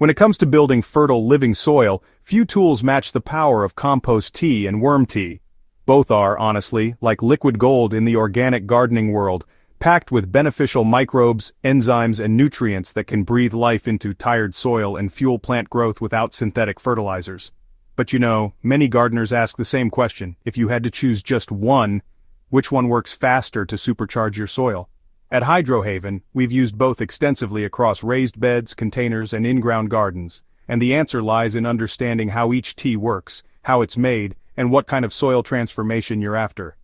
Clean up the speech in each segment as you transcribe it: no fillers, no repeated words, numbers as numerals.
When it comes to building fertile living soil, few tools match the power of compost tea and worm tea. Both are, honestly, like liquid gold in the organic gardening world, packed with beneficial microbes, enzymes, and nutrients that can breathe life into tired soil and fuel plant growth without synthetic fertilizers. But many gardeners ask the same question: if you had to choose just one, which one works faster to supercharge your soil? At Hydrohaven, we've used both extensively across raised beds, containers, and in-ground gardens, and the answer lies in understanding how each tea works, how it's made, and what kind of soil transformation you're after.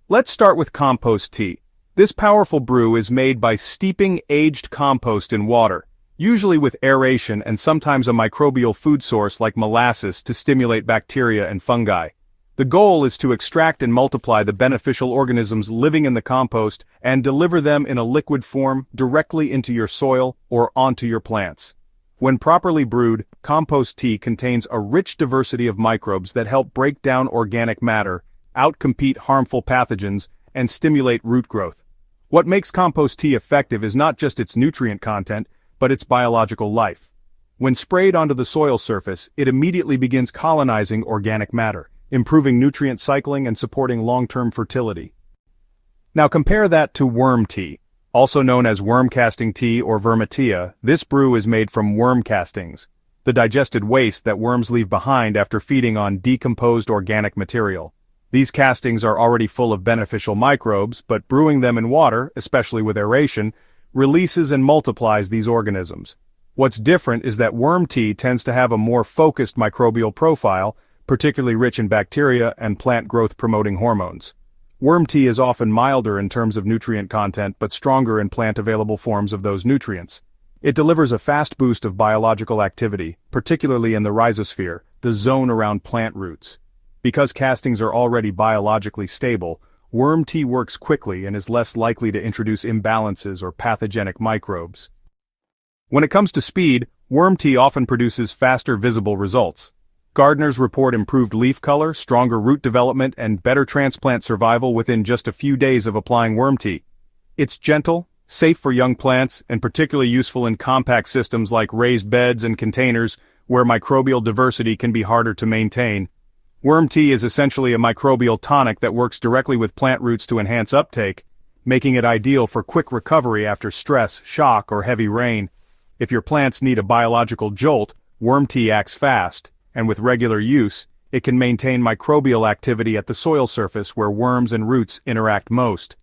Let's start with compost tea. This powerful brew is made by steeping aged compost in water, usually with aeration and sometimes a microbial food source like molasses to stimulate bacteria and fungi. The goal is to extract and multiply the beneficial organisms living in the compost and deliver them in a liquid form directly into your soil or onto your plants. When properly brewed, compost tea contains a rich diversity of microbes that help break down organic matter, outcompete harmful pathogens, and stimulate root growth. What makes compost tea effective is not just its nutrient content, but its biological life. When sprayed onto the soil surface, it immediately begins colonizing organic matter, improving nutrient cycling and supporting long-term fertility. Now compare that to worm tea. Also known as worm casting tea or vermitia, this brew is made from worm castings, the digested waste that worms leave behind after feeding on decomposed organic material. These castings are already full of beneficial microbes, but brewing them in water, especially with aeration, releases and multiplies these organisms. What's different is that worm tea tends to have a more focused microbial profile, particularly rich in bacteria and plant growth-promoting hormones. Worm tea is often milder in terms of nutrient content but stronger in plant-available forms of those nutrients. It delivers a fast boost of biological activity, particularly in the rhizosphere, the zone around plant roots. Because castings are already biologically stable, worm tea works quickly and is less likely to introduce imbalances or pathogenic microbes. When it comes to speed, worm tea often produces faster visible results. Gardeners report improved leaf color, stronger root development, and better transplant survival within just a few days of applying worm tea. It's gentle, safe for young plants, and particularly useful in compact systems like raised beds and containers where microbial diversity can be harder to maintain. Worm tea is essentially a microbial tonic that works directly with plant roots to enhance uptake, making it ideal for quick recovery after stress, shock, or heavy rain. If your plants need a biological jolt, worm tea acts fast, and with regular use, it can maintain microbial activity at the soil surface where worms and roots interact most.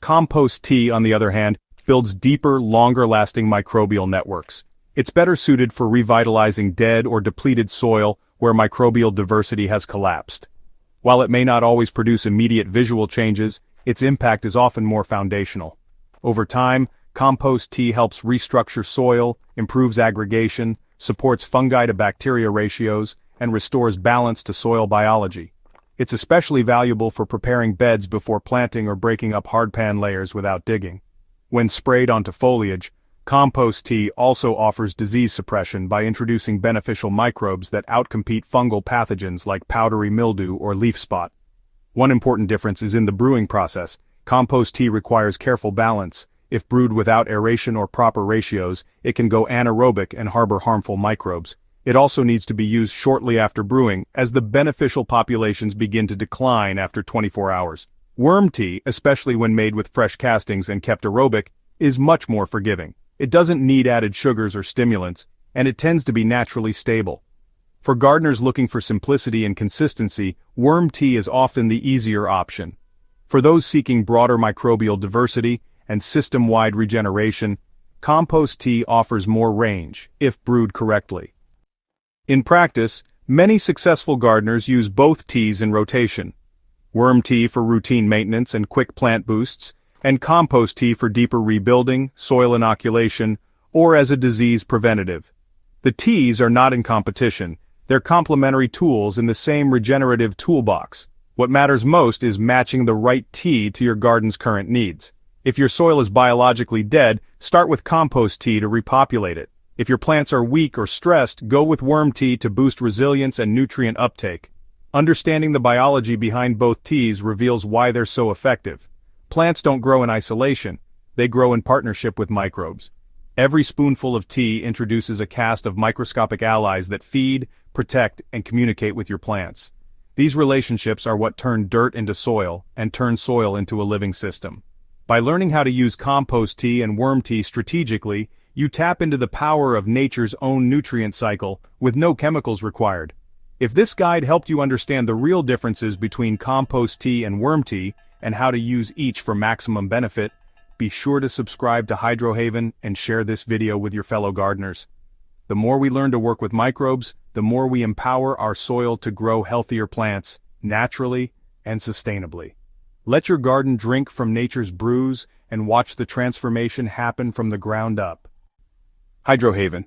Compost tea, on the other hand, builds deeper, longer-lasting microbial networks. It's better suited for revitalizing dead or depleted soil where microbial diversity has collapsed. While it may not always produce immediate visual changes, its impact is often more foundational. Over time, compost tea helps restructure soil, improves aggregation, supports fungi to bacteria ratios, and restores balance to soil biology. It's especially valuable for preparing beds before planting or breaking up hardpan layers without digging. When sprayed onto foliage, compost tea also offers disease suppression by introducing beneficial microbes that outcompete fungal pathogens like powdery mildew or leaf spot. One important difference is in the brewing process. Compost tea requires careful balance. If brewed without aeration or proper ratios, it can go anaerobic and harbor harmful microbes. It also needs to be used shortly after brewing, as the beneficial populations begin to decline after 24 hours. Worm tea, especially when made with fresh castings and kept aerobic, is much more forgiving. It doesn't need added sugars or stimulants, and it tends to be naturally stable. For gardeners looking for simplicity and consistency, worm tea is often the easier option. For those seeking broader microbial diversity and system-wide regeneration, compost tea offers more range, if brewed correctly. In practice, many successful gardeners use both teas in rotation. Worm tea for routine maintenance and quick plant boosts, and compost tea for deeper rebuilding, soil inoculation, or as a disease preventative. The teas are not in competition, they're complementary tools in the same regenerative toolbox. What matters most is matching the right tea to your garden's current needs. If your soil is biologically dead, start with compost tea to repopulate it. If your plants are weak or stressed, go with worm tea to boost resilience and nutrient uptake. Understanding the biology behind both teas reveals why they're so effective. Plants don't grow in isolation, they grow in partnership with microbes. Every spoonful of tea introduces a cast of microscopic allies that feed, protect, and communicate with your plants. These relationships are what turn dirt into soil, and turn soil into a living system. By learning how to use compost tea and worm tea strategically, you tap into the power of nature's own nutrient cycle, with no chemicals required. If this guide helped you understand the real differences between compost tea and worm tea, and how to use each for maximum benefit, be sure to subscribe to Hydrohaven and share this video with your fellow gardeners. The more we learn to work with microbes, the more we empower our soil to grow healthier plants, naturally and sustainably. Let your garden drink from nature's brews and watch the transformation happen from the ground up. Hydrohaven.